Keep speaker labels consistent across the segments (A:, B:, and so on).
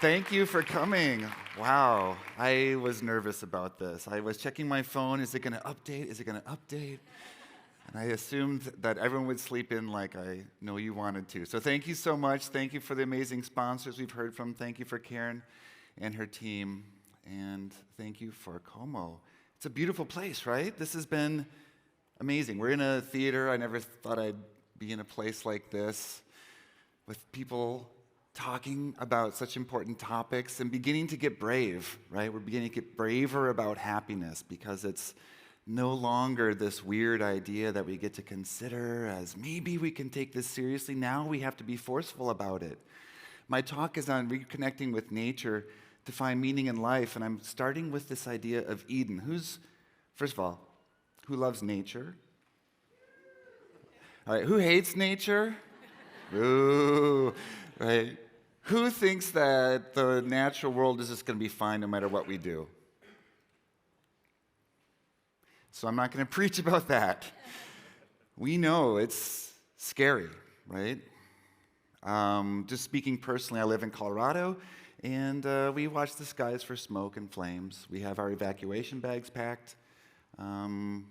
A: Thank you for coming. Wow, I was nervous about this. I was checking my phone. Is it going to update? Is it going to update? And I assumed that everyone would sleep in like I know you wanted to. So thank you so much. Thank you for the amazing sponsors we've heard from. Thank you for Karen and her team. And thank you for Como. It's a beautiful place, right? This has been amazing. We're in a theater. I never thought I'd be in a place like this with people talking about such important topics and beginning to get brave, right? We're beginning to get braver about happiness because it's no longer this weird idea that we get to consider as maybe we can take this seriously. Now we have to be forceful about it. My talk is on reconnecting with nature to find meaning in life, and I'm starting with this idea of Eden. First of all, who loves nature? All right, who hates nature? Ooh, right. Who thinks that the natural world is just going to be fine no matter what we do? So I'm not going to preach about that. We know it's scary, right? Just speaking personally, I live in Colorado, and we watch the skies for smoke and flames. We have our evacuation bags packed, and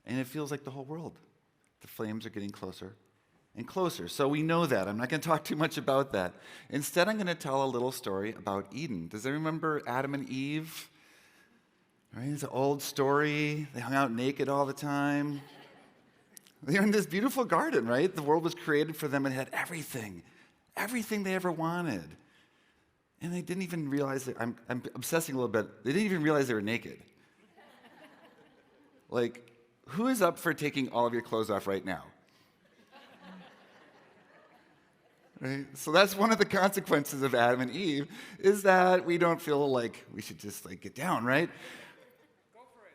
A: it feels like the whole world. The flames are getting closer and closer. So we know that. I'm not going to talk too much about that. Instead, I'm going to tell a little story about Eden. Does anyone remember Adam and Eve? Right? It's an old story. They hung out naked all the time. They were in this beautiful garden, right? The world was created for them and had everything they ever wanted. And they didn't even realize that, I'm obsessing a little bit, they didn't even realize they were naked. Like, who is up for taking all of your clothes off right now? Right? So that's one of the consequences of Adam and Eve, is that we don't feel like we should just get down, right?
B: Go for it.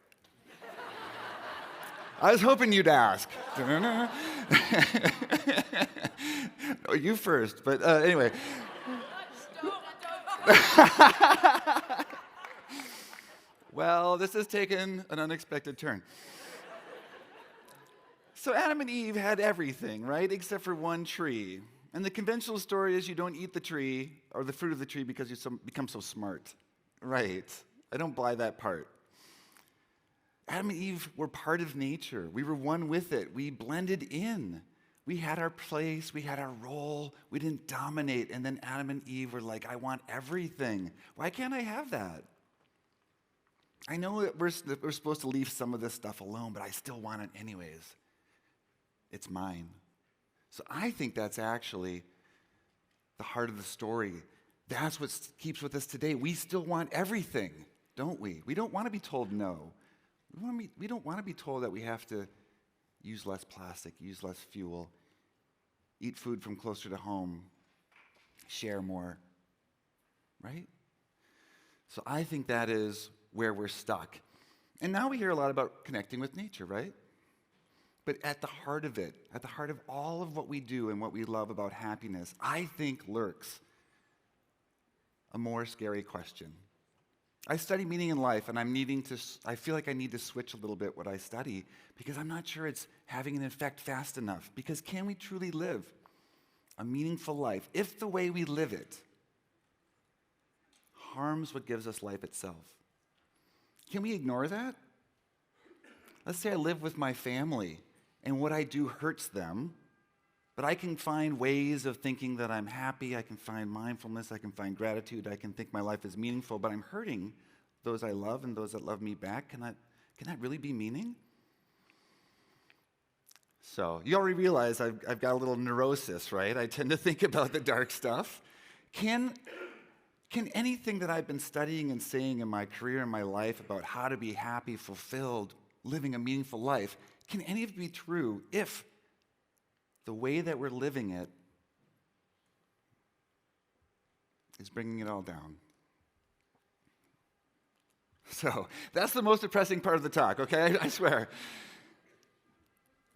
A: I was hoping you'd ask. No, you first, but anyway. Well, this has taken an unexpected turn. So Adam and Eve had everything, right, except for one tree. And the conventional story is you don't eat the tree or the fruit of the tree because you become so smart. Right. I don't buy that part. Adam and Eve were part of nature. We were one with it. We blended in. We had our place. We had our role. We didn't dominate. And then Adam and Eve were like, I want everything. Why can't I have that? I know that we're supposed to leave some of this stuff alone, but I still want it anyways. It's mine. So I think that's actually the heart of the story. That's what keeps with us today. We still want everything, don't we? We don't want to be told no. We don't want to be told that we have to use less plastic, use less fuel, eat food from closer to home, share more, right? So I think that is where we're stuck. And now we hear a lot about connecting with nature, right? But at the heart of it, at the heart of all of what we do and what we love about happiness, I think lurks a more scary question. I study meaning in life, and I feel like I need to switch a little bit what I study because I'm not sure it's having an effect fast enough. Because can we truly live a meaningful life if the way we live it harms what gives us life itself? Can we ignore that? Let's say I live with my family and what I do hurts them, but I can find ways of thinking that I'm happy, I can find mindfulness, I can find gratitude, I can think my life is meaningful, but I'm hurting those I love and those that love me back. Can that really be meaning? So, you already realize I've got a little neurosis, right? I tend to think about the dark stuff. Can anything that I've been studying and saying in my career and my life about how to be happy, fulfilled, living a meaningful life, can any of it be true if the way that we're living it is bringing it all down? So that's the most depressing part of the talk, okay? I swear.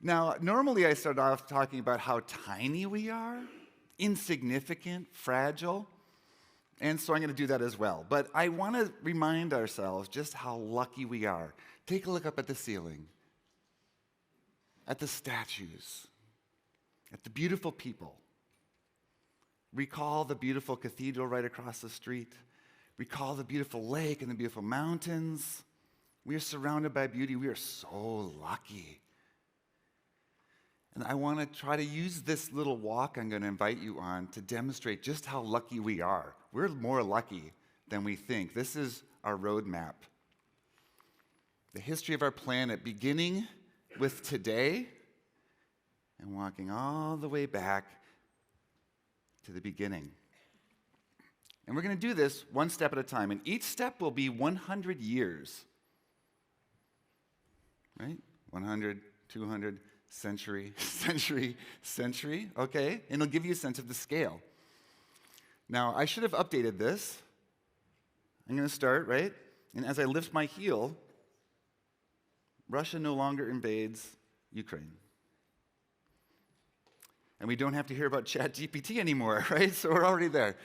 A: Now, normally I start off talking about how tiny we are, insignificant, fragile, and so I'm going to do that as well. But I want to remind ourselves just how lucky we are. Take a look up at the ceiling, at the statues, at the beautiful people. Recall the beautiful cathedral right across the street. Recall the beautiful lake and the beautiful mountains. We are surrounded by beauty. We are so lucky. And I want to try to use this little walk I'm going to invite you on to demonstrate just how lucky we are. We're more lucky than we think. This is our roadmap. The history of our planet, beginning with today and walking all the way back to the beginning. And we're going to do this one step at a time. And each step will be 100 years. Right? 100, 200, century, century, okay? And it'll give you a sense of the scale. Now, I should have updated this. I'm going to start, right? And as I lift my heel, Russia no longer invades Ukraine. And we don't have to hear about ChatGPT anymore, right? So we're already there.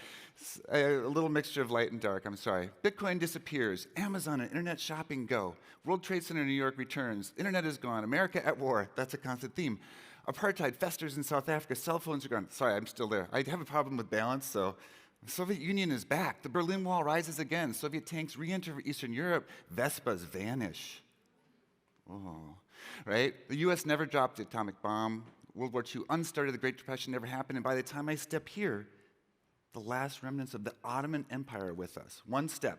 A: A little mixture of light and dark, I'm sorry. Bitcoin disappears. Amazon and internet shopping go. World Trade Center in New York returns. Internet is gone. America at war. That's a constant theme. Apartheid festers in South Africa. Cell phones are gone. Sorry, I'm still there. I have a problem with balance, so the Soviet Union is back. The Berlin Wall rises again. Soviet tanks re-enter Eastern Europe. Vespas vanish. Oh, right? The U.S. never dropped the atomic bomb. World War II unstarted. The Great Depression never happened. And by the time I step here, the last remnants of the Ottoman Empire are with us. One step,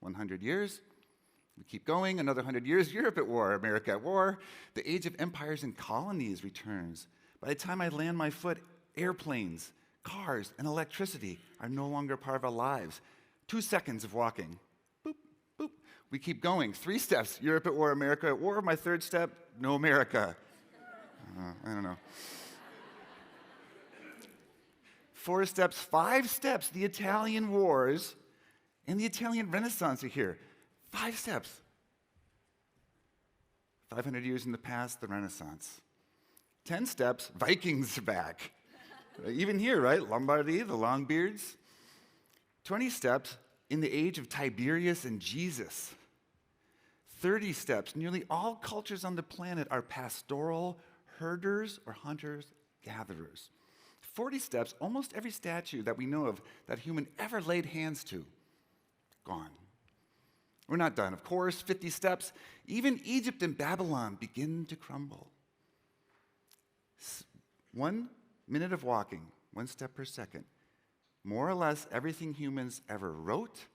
A: 100 years. We keep going, another 100 years, Europe at war, America at war. The age of empires and colonies returns. By the time I land my foot, airplanes, cars, and electricity are no longer part of our lives. 2 seconds of walking. Boop, boop. We keep going. 3 steps, Europe at war, America at war. My 3rd step, no America. I don't know. 4 steps, 5 steps, the Italian wars and the Italian Renaissance are here. 5 steps. 500 years in the past, the Renaissance. 10 steps, Vikings are back. Even here, right? Lombardy, the Longbeards. 20 steps, in the age of Tiberius and Jesus. 30 steps, nearly all cultures on the planet are pastoral, herders, or hunters-gatherers. 40 steps, almost every statue that we know of that human ever laid hands to, gone. We're not done, of course. 50 steps, even Egypt and Babylon begin to crumble. 1 minute of walking, 1 step per second. More or less everything humans ever wrote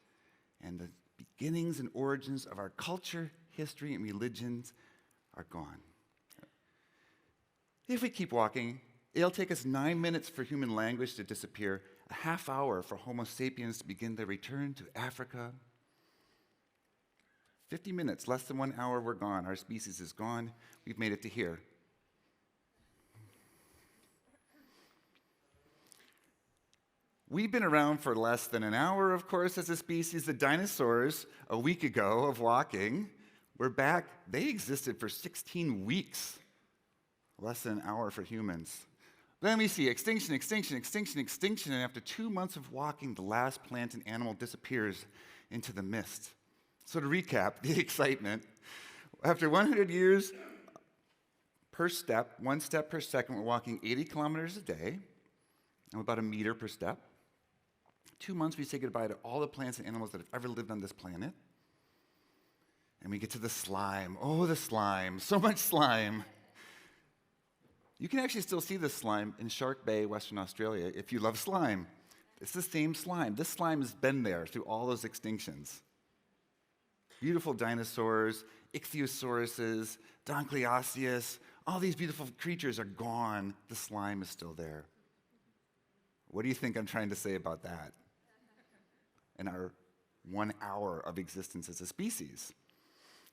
A: and the beginnings and origins of our culture, history, and religions are gone. If we keep walking, it'll take us 9 minutes for human language to disappear, a half hour for Homo sapiens to begin their return to Africa. 50 minutes, less than 1 hour, we're gone. Our species is gone. We've made it to here. We've been around for less than an hour, of course, as a species. The dinosaurs, a week ago of walking, were back. They existed for 16 weeks. Less than an hour for humans. Then we see extinction, extinction, extinction, extinction, and after 2 months of walking, the last plant and animal disappears into the mist. So to recap, the excitement, after 100 years per step, 1 step per second, we're walking 80 kilometers a day, and about 1 meter per step. 2 months, we say goodbye to all the plants and animals that have ever lived on this planet. And we get to the slime. Oh, the slime, so much slime. You can actually still see this slime in Shark Bay, Western Australia, if you love slime. It's the same slime. This slime has been there through all those extinctions. Beautiful dinosaurs, ichthyosauruses, Doncleosteus, all these beautiful creatures are gone. The slime is still there. What do you think I'm trying to say about that? In our 1 hour of existence as a species.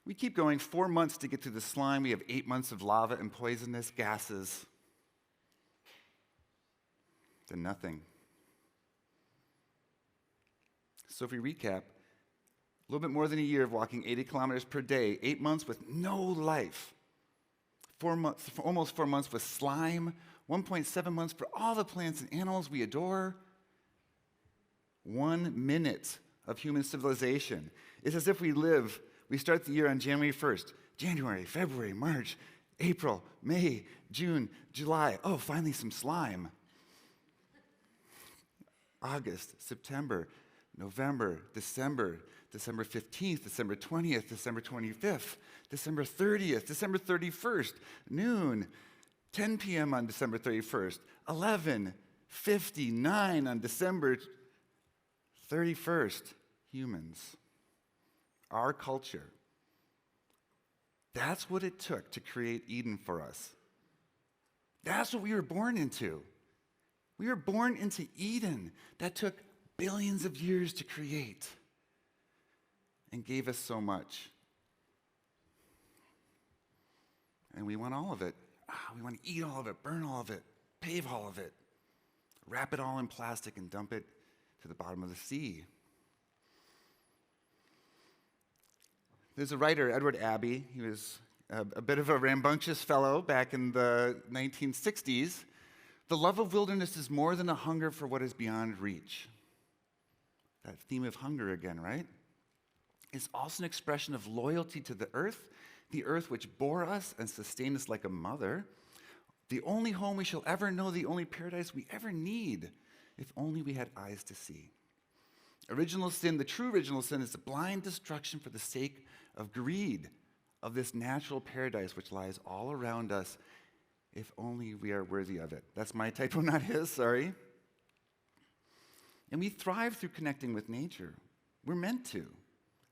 A: We keep going 4 months to get through the slime. We have 8 months of lava and poisonous gases. Then nothing. So if we recap, a little bit more than a year of walking 80 kilometers per day, 8 months with no life. 4 months, almost 4 months with slime, 1.7 months for all the plants and animals we adore. 1 minute of human civilization. It's as if we start the year on January 1st. January, February, March, April, May, June, July. Oh, finally some slime. August, September, November, December 15th, December 20th, December 25th, December 30th, December 31st, noon, 10 p.m. on December 31st, 11:59 on December 31st. Humans, our culture. That's what it took to create Eden for us. That's what we were born into. We were born into Eden that took billions of years to create and gave us so much. And we want all of it. We want to eat all of it, burn all of it, pave all of it, wrap it all in plastic and dump it to the bottom of the sea. There's a writer, Edward Abbey. He was a bit of a rambunctious fellow back in the 1960s. The love of wilderness is more than a hunger for what is beyond reach. That theme of hunger again, right? It's also an expression of loyalty to the earth which bore us and sustained us like a mother, the only home we shall ever know, the only paradise we ever need, if only we had eyes to see. Original sin, the true original sin, is the blind destruction for the sake of greed of this natural paradise which lies all around us, if only we are worthy of it. That's my typo, not his, sorry. And we thrive through connecting with nature. We're meant to.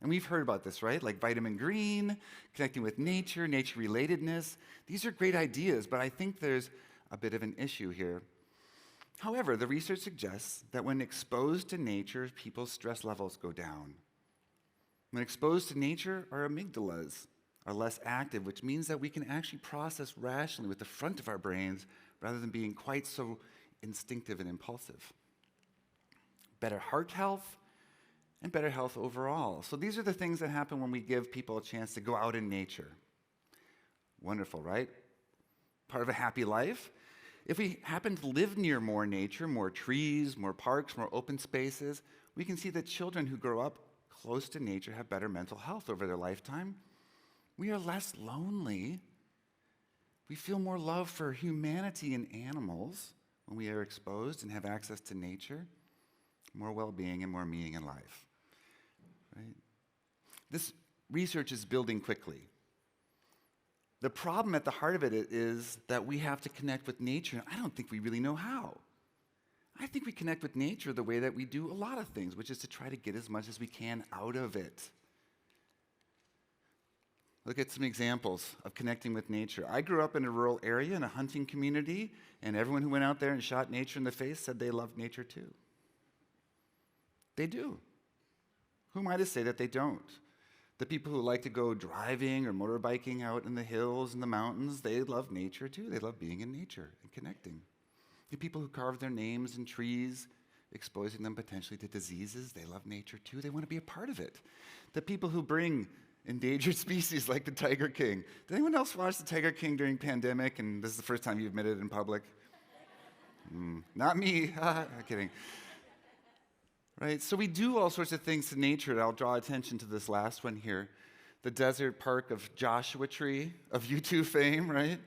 A: And we've heard about this, right? Like vitamin green, connecting with nature, nature-relatedness. These are great ideas, but I think there's a bit of an issue here. However, the research suggests that when exposed to nature, people's stress levels go down. When exposed to nature, our amygdalas are less active, which means that we can actually process rationally with the front of our brains rather than being quite so instinctive and impulsive. Better heart health and better health overall. So these are the things that happen when we give people a chance to go out in nature. Wonderful, right? Part of a happy life. If we happen to live near more nature, more trees, more parks, more open spaces, we can see that children who grow up close to nature have better mental health over their lifetime. We are less lonely. We feel more love for humanity and animals when we are exposed and have access to nature, more well-being and more meaning in life. Right? This research is building quickly. The problem at the heart of it is that we have to connect with nature, and I don't think we really know how. I think we connect with nature the way that we do a lot of things, which is to try to get as much as we can out of it. Look at some examples of connecting with nature. I grew up in a rural area in a hunting community, and everyone who went out there and shot nature in the face said they loved nature too. They do. Who am I to say that they don't? The people who like to go driving or motorbiking out in the hills and the mountains, they love nature too. They love being in nature and connecting. The people who carve their names in trees, exposing them potentially to diseases, they love nature too. They want to be a part of it. The people who bring endangered species like the Tiger King. Did anyone else watch the Tiger King during pandemic? And this is the first time you admitted it in public? Not me. I'm kidding. Right? So we do all sorts of things to nature, and I'll draw attention to this last one here. The desert park of Joshua Tree, of U2 fame, right?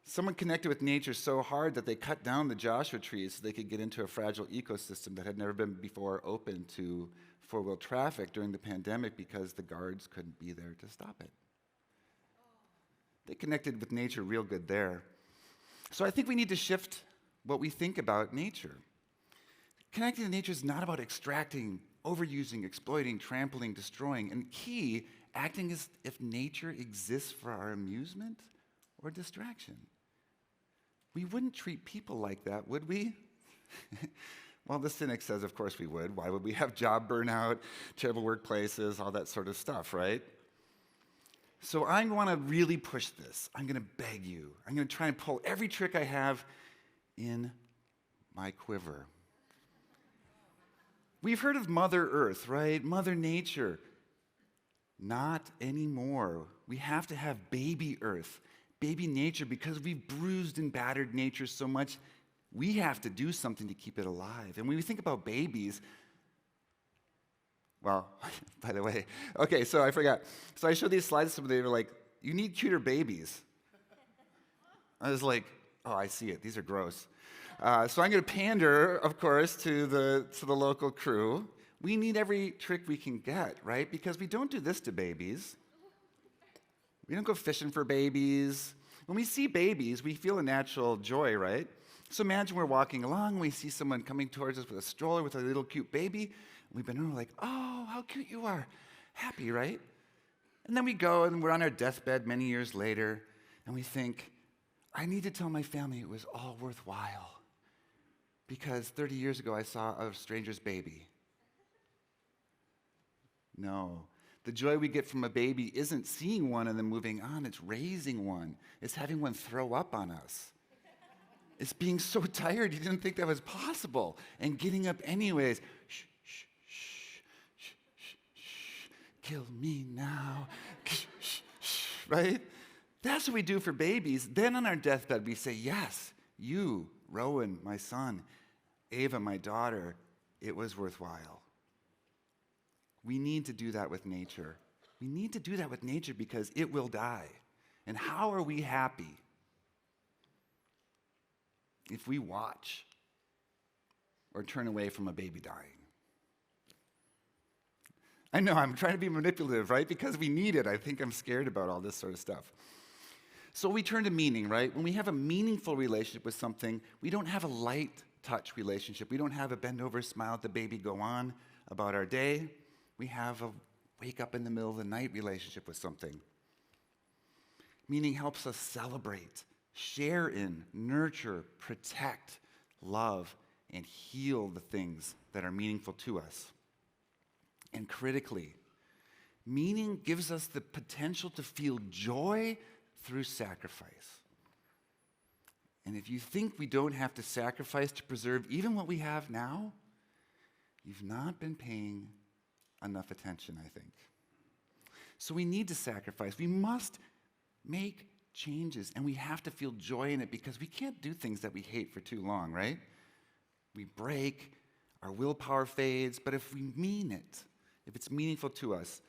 A: Someone connected with nature so hard that they cut down the Joshua trees so they could get into a fragile ecosystem that had never been before open to four-wheel traffic during the pandemic because the guards couldn't be there to stop it. They connected with nature real good there. So I think we need to shift what we think about nature. Connecting to nature is not about extracting, overusing, exploiting, trampling, destroying, and key, acting as if nature exists for our amusement or distraction. We wouldn't treat people like that, would we? Well, the cynic says, of course we would. Why would we have job burnout, terrible workplaces, all that sort of stuff, right? So I want to really push this. I'm going to beg you. I'm going to try and pull every trick I have in my quiver. We've heard of Mother Earth, right? Mother Nature. Not anymore. We have to have baby Earth, baby nature, because we've bruised and battered nature so much, we have to do something to keep it alive. And when we think about babies, well, by the way, okay, so I forgot. So I showed these slides to them, they were like, you need cuter babies. I was like, Oh, I see it. These are gross. So I'm going to pander, of course, to the local crew. We need every trick we can get, right? Because we don't do this to babies. We don't go fishing for babies. When we see babies, we feel a natural joy, right? So imagine we're walking along, we see someone coming towards us with a stroller with a little cute baby. We've been like, oh, how cute you are. Happy, right? And then we go and we're on our deathbed many years later, and we think, I need to tell my family it was all worthwhile because 30 years ago I saw a stranger's baby. No. The joy we get from a baby isn't seeing one and then moving on. It's raising one. It's having one throw up on us. It's being so tired you didn't think that was possible and getting up anyways. Shh, shh, shh, shh, shh, shh. Kill me now. Shh, shh, shh, right? That's what we do for babies. Then on our deathbed we say, yes, you, Rowan, my son, Ava, my daughter, it was worthwhile. We need to do that with nature. We need to do that with nature because it will die. And how are we happy if we watch or turn away from a baby dying? I know, I'm trying to be manipulative, right? Because we need it. I think I'm scared about all this sort of stuff. So we turn to meaning, right? When we have a meaningful relationship with something, we don't have a light touch relationship. We don't have a bend over, smile at the baby, go on about our day. We have a wake up in the middle of the night relationship with something. Meaning helps us celebrate, share in, nurture, protect, love, and heal the things that are meaningful to us. And critically, meaning gives us the potential to feel joy through sacrifice. And if you think we don't have to sacrifice to preserve even what we have now, you've not been paying enough attention, I think. So we need to sacrifice. We must make changes, and we have to feel joy in it because we can't do things that we hate for too long, right? We break, our willpower fades, but if we mean it, if it's meaningful to us,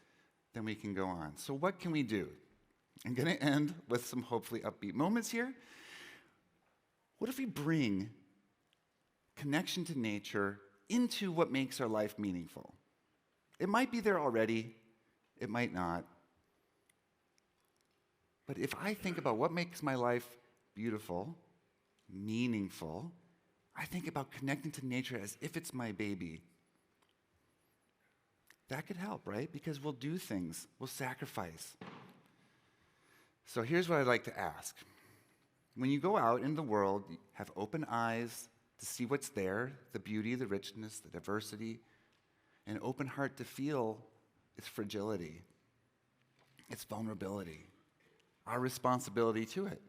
A: then we can go on. So what can we do? I'm going to end with some hopefully upbeat moments here. What if we bring connection to nature into what makes our life meaningful? It might be there already, it might not. But if I think about what makes my life beautiful, meaningful, I think about connecting to nature as if it's my baby. That could help, right? Because we'll do things, we'll sacrifice. So here's what I'd like to ask. When you go out in the world, have open eyes to see what's there, the beauty, the richness, the diversity, an open heart to feel its fragility, its vulnerability, our responsibility to it.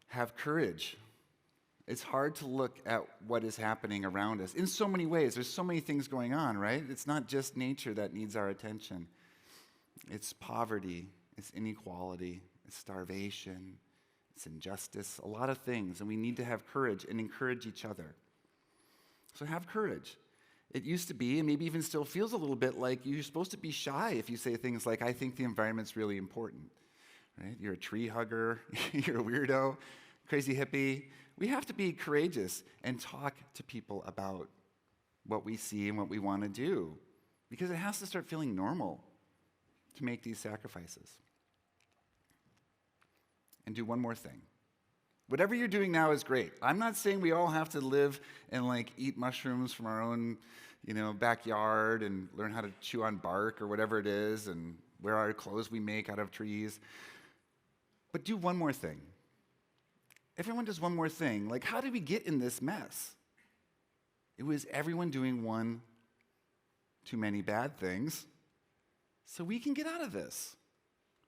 A: Have courage. It's hard to look at what is happening around us in so many ways. There's so many things going on, right? It's not just nature that needs our attention. It's poverty, it's inequality, it's starvation, it's injustice, a lot of things. And we need to have courage and encourage each other. So have courage. It used to be, and maybe even still feels a little bit like you're supposed to be shy if you say things like, I think the environment's really important, right? You're a tree hugger, you're a weirdo, crazy hippie. We have to be courageous and talk to people about what we see and what we want to do, because it has to start feeling normal to make these sacrifices. And do one more thing. Whatever you're doing now is great. I'm not saying we all have to live and eat mushrooms from our own, backyard and learn how to chew on bark or whatever it is and wear our clothes we make out of trees. But do one more thing. Everyone does one more thing. How did we get in this mess? It was everyone doing one too many bad things. So we can get out of this.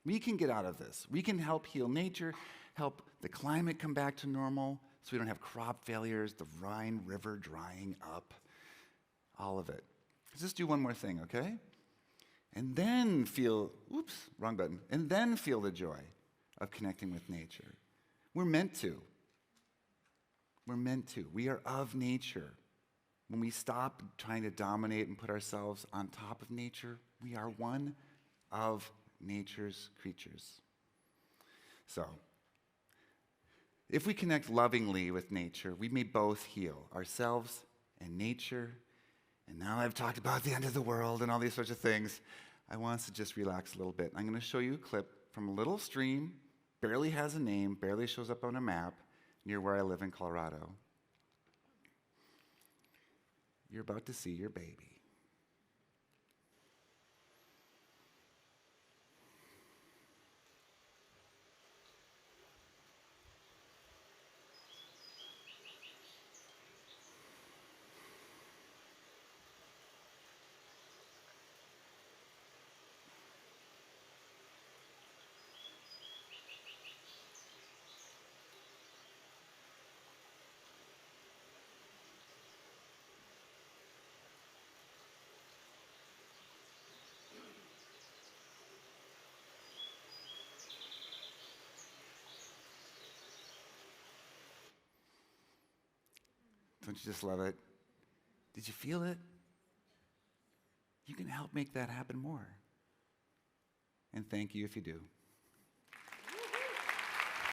A: We can get out of this. We can help heal nature, help the climate come back to normal so we don't have crop failures, the Rhine River drying up, all of it. Just do one more thing, okay? And then feel, wrong button, and then feel the joy of connecting with nature. We're meant to. We're meant to. We are of nature. When we stop trying to dominate and put ourselves on top of nature, we are one of nature's creatures. So, If we connect lovingly with nature, we may both heal ourselves and nature. And now I've talked about the end of the world and all these sorts of things. I want us to just relax a little bit. I'm going to show you a clip from a little stream, barely has a name, barely shows up on a map, near where I live in Colorado. You're about to see your baby. Don't you just love it? Did you feel it? You can help make that happen more. And thank you if you do.